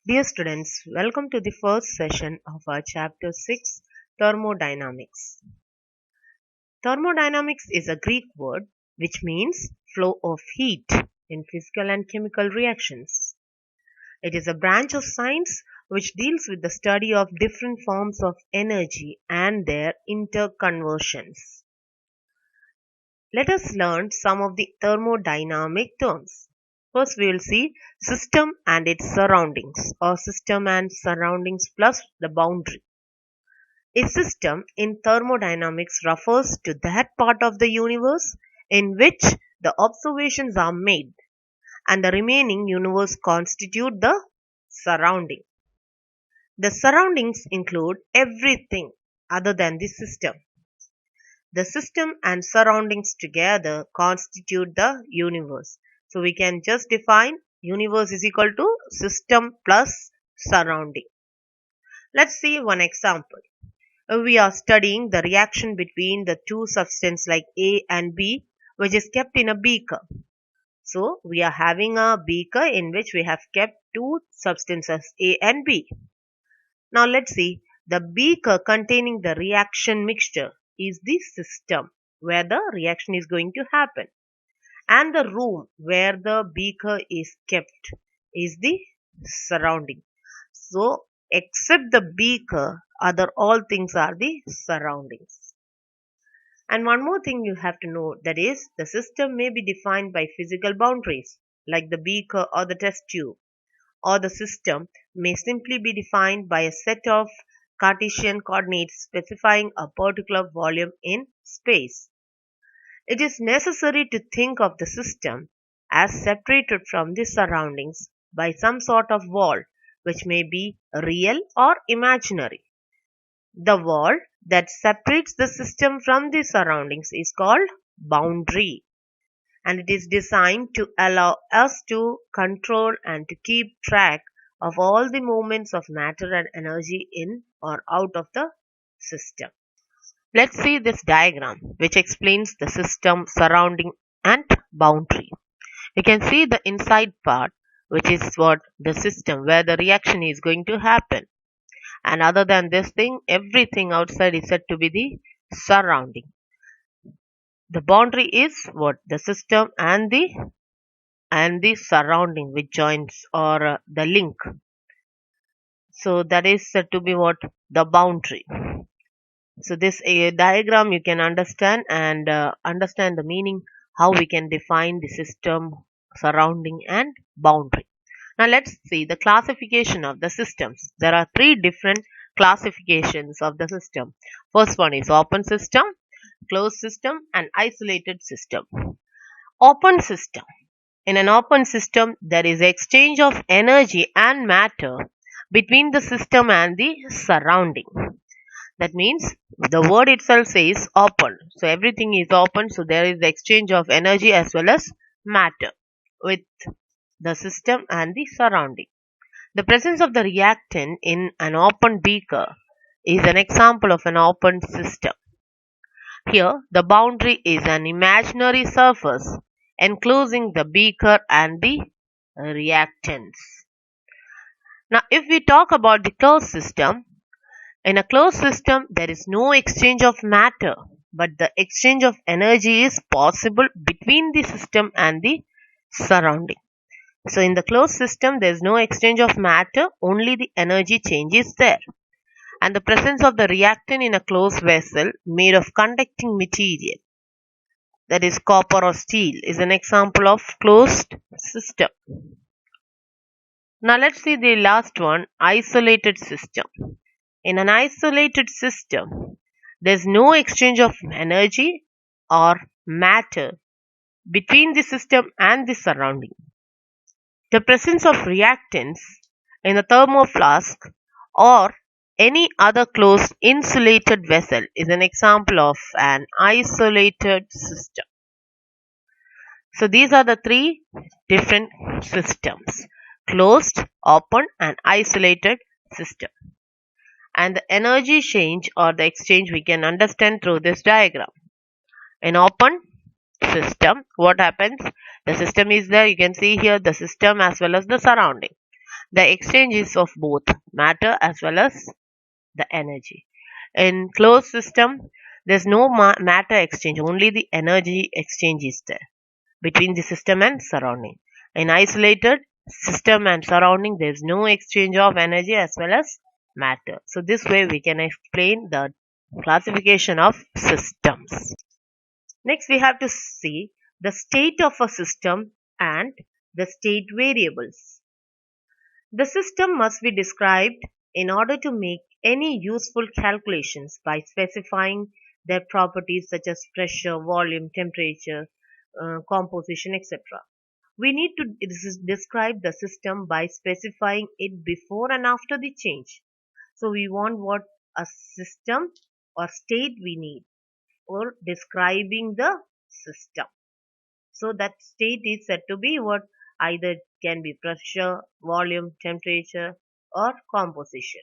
Dear students, welcome to the first session of our chapter 6 Thermodynamics. Thermodynamics is a Greek word which means flow of heat in physical and chemical reactions. It is a branch of science which deals with the study of different forms of energy and their interconversions. Let us learn some of the thermodynamic terms. First, we will see system and its surroundings, or system and surroundings plus the boundary. A system in thermodynamics refers to that part of the universe in which the observations are made, and the remaining universe constitute the surrounding. The surroundings include everything other than the system. The system and surroundings together constitute the universe. So we can just define universe is equal to system plus surrounding. Let's see one example. We are studying the reaction between the two substances like A and B, which is kept in a beaker. So we are having a beaker in which we have kept two substances A and B. Now let's see, the beaker containing the reaction mixture is the system where the reaction is going to happen, and the room where the beaker is kept is the surrounding. So except the beaker, other all things are the surroundings. And one more thing you have to know, that is the system may be defined by physical boundaries like the beaker or the test tube, or the system may simply be defined by a set of Cartesian coordinates specifying a particular volume in space. It is necessary to think of the system as separated from the surroundings by some sort of wall, which may be real or imaginary. The wall that separates the system from the surroundings is called boundary, and it is designed to allow us to control and to keep track of all the movements of matter and energy in or out of the system. Let's see this diagram which explains the system, surrounding and boundary. You can see the inside part, which is what the system where the reaction is going to happen, and other than this thing, everything outside is said to be the surrounding. The boundary is what the system and the surrounding which joins, or the link. So that is said to be what the boundary. So this diagram you can understand, and understand the meaning how we can define the system, surrounding and boundary. Now let's see the classification of the systems. There are three different classifications of the system. First one is open system, closed system and isolated system. Open system. In an open system, there is exchange of energy and matter between the system and the surrounding. That means the word itself says open. So everything is open. So there is the exchange of energy as well as matter with the system and the surrounding. The presence of the reactant in an open beaker is an example of an open system. Here, the boundary is an imaginary surface enclosing the beaker and the reactants. Now, if we talk about the closed system, in a closed system, there is no exchange of matter, but the exchange of energy is possible between the system and the surrounding. So, in the closed system, there is no exchange of matter, only the energy change is there. And the presence of the reactant in a closed vessel made of conducting material, that is copper or steel, is an example of closed system. Now let's see the last one, isolated system. In an isolated system, there is no exchange of energy or matter between the system and the surrounding. The presence of reactants in a thermoflask or any other closed insulated vessel is an example of an isolated system. So these are the three different systems: closed, open and isolated system. And the energy change or the exchange we can understand through this diagram. In open system, what happens? The system is there. You can see here the system as well as the surrounding. The exchange is of both matter as well as the energy. In closed system, there's no matter exchange, only the energy exchange is there between the system and surrounding. In isolated system and surrounding, there's no exchange of energy as well as matter. So this way we can explain the classification of systems. Next, we have to see the state of a system and the state variables. The system must be described in order to make any useful calculations by specifying their properties such as pressure, volume, temperature, composition, etc. We need to describe the system by specifying it before and after the change. So we want what a system or state we need for describing the system. So that state is said to be what either can be pressure, volume, temperature, or composition.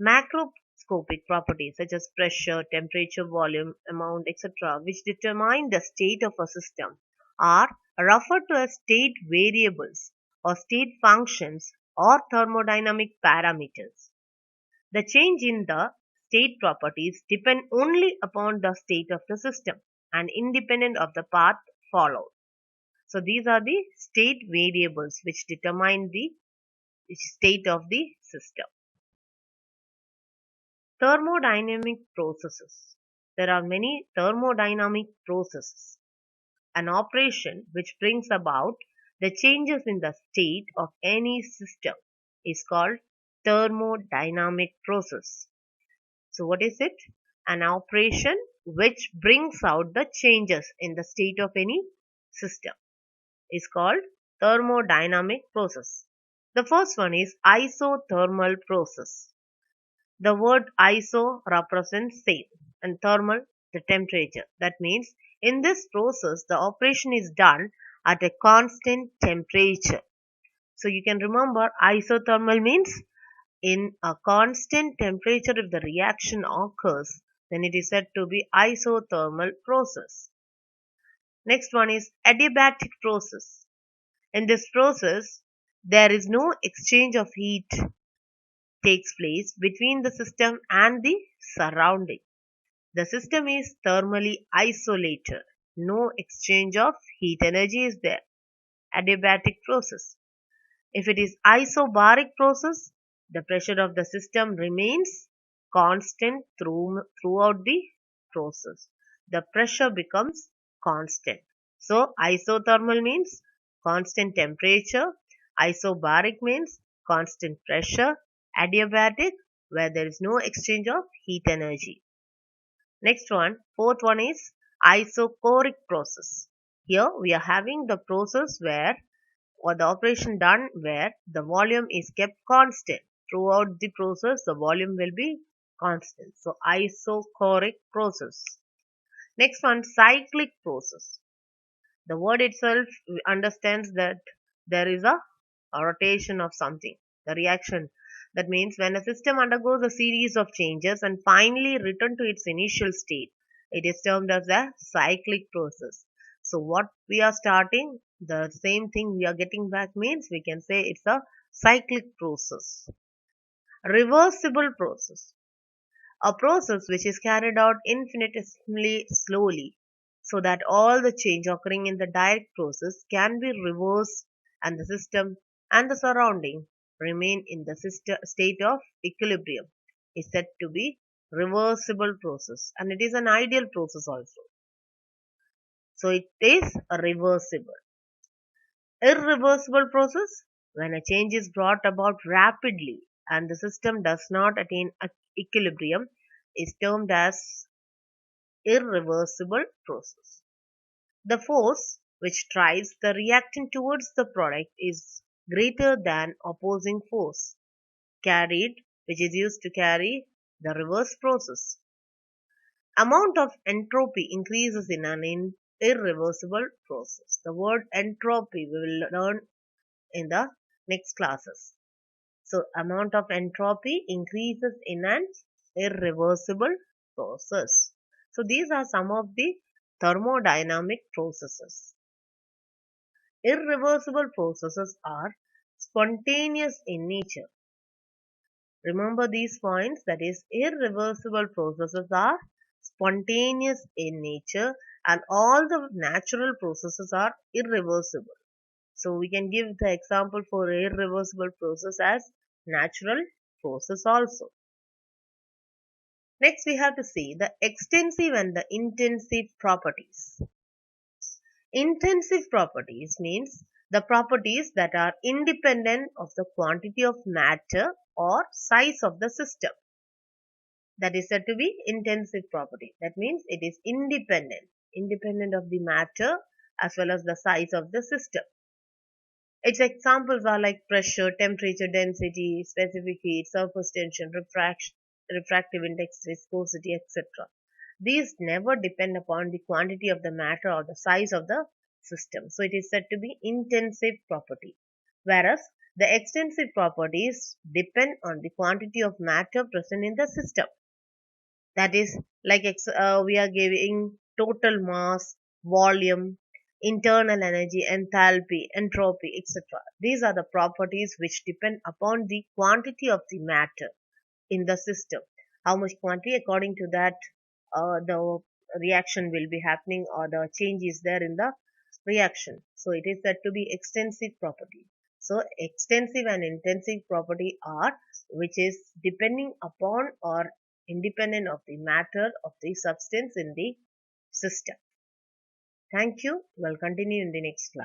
Macroscopic properties such as pressure, temperature, volume, amount, etc., which determine the state of a system, are referred to as state variables or state functions or thermodynamic parameters. The change in the state properties depend only upon the state of the system and independent of the path followed. So these are the state variables which determine the state of the system. Thermodynamic processes. There are many thermodynamic processes. An operation which brings about the changes in the state of any system is called thermodynamic process. So what is it? An operation which brings out the changes in the state of any system is called thermodynamic process. The first one is isothermal process. The word iso represents same and thermal the temperature. That means in this process the operation is done at a constant temperature. So you can remember isothermal means in a constant temperature if the reaction occurs, then it is said to be isothermal process. Next one is adiabatic process. In this process, there is no exchange of heat takes place between the system and the surrounding. The system is thermally isolated. No exchange of heat energy is there. Adiabatic process. If it is isobaric process, the pressure of the system remains constant throughout the process. The pressure becomes constant. So isothermal means constant temperature, isobaric means constant pressure, adiabatic where there is no exchange of heat energy. Next one, fourth one is isochoric process. Here we are having the process where or the operation done where the volume is kept constant. Throughout the process, the volume will be constant. So, isochoric process. Next one, cyclic process. The word itself understands that there is a rotation of something, the reaction. That means when a system undergoes a series of changes and finally return to its initial state, it is termed as a cyclic process. So what we are starting, the same thing we are getting back means we can say it's a cyclic process. Reversible process. A process which is carried out infinitesimally slowly so that all the change occurring in the direct process can be reversed and the system and the surrounding remain in the state of equilibrium is said to be reversible process and it is an ideal process also. So it is a reversible. Irreversible process when a change is brought about rapidly and the system does not attain equilibrium is termed as irreversible process. The force which drives the reactant towards the product is greater than opposing force carried which is used to carry the reverse process. Amount of entropy increases in an irreversible process. The word entropy we will learn in the next classes. So amount of entropy increases in an irreversible process. So these are some of the thermodynamic processes. Irreversible processes are spontaneous in nature. Remember these points, that is, irreversible processes are spontaneous in nature and all the natural processes are irreversible. So we can give the example for irreversible process as natural process also. Next we have to see the extensive and the intensive properties. Intensive properties means the properties that are independent of the quantity of matter or size of the system. That is said to be intensive property. That means it is independent of the matter as well as the size of the system. Its examples are like pressure, temperature, density, specific heat, surface tension, refractive index, viscosity, etc. These never depend upon the quantity of the matter or the size of the system. So it is said to be intensive property. Whereas the extensive properties depend on the quantity of matter present in the system. That is like we are giving total mass, volume, internal energy, enthalpy, entropy, etc. These are the properties which depend upon the quantity of the matter in the system. How much quantity, according to that the reaction will be happening or the change is there in the reaction. So it is said to be extensive property. So extensive and intensive property are which is depending upon or independent of the matter of the substance in the system. Thank you. We'll continue in the next class.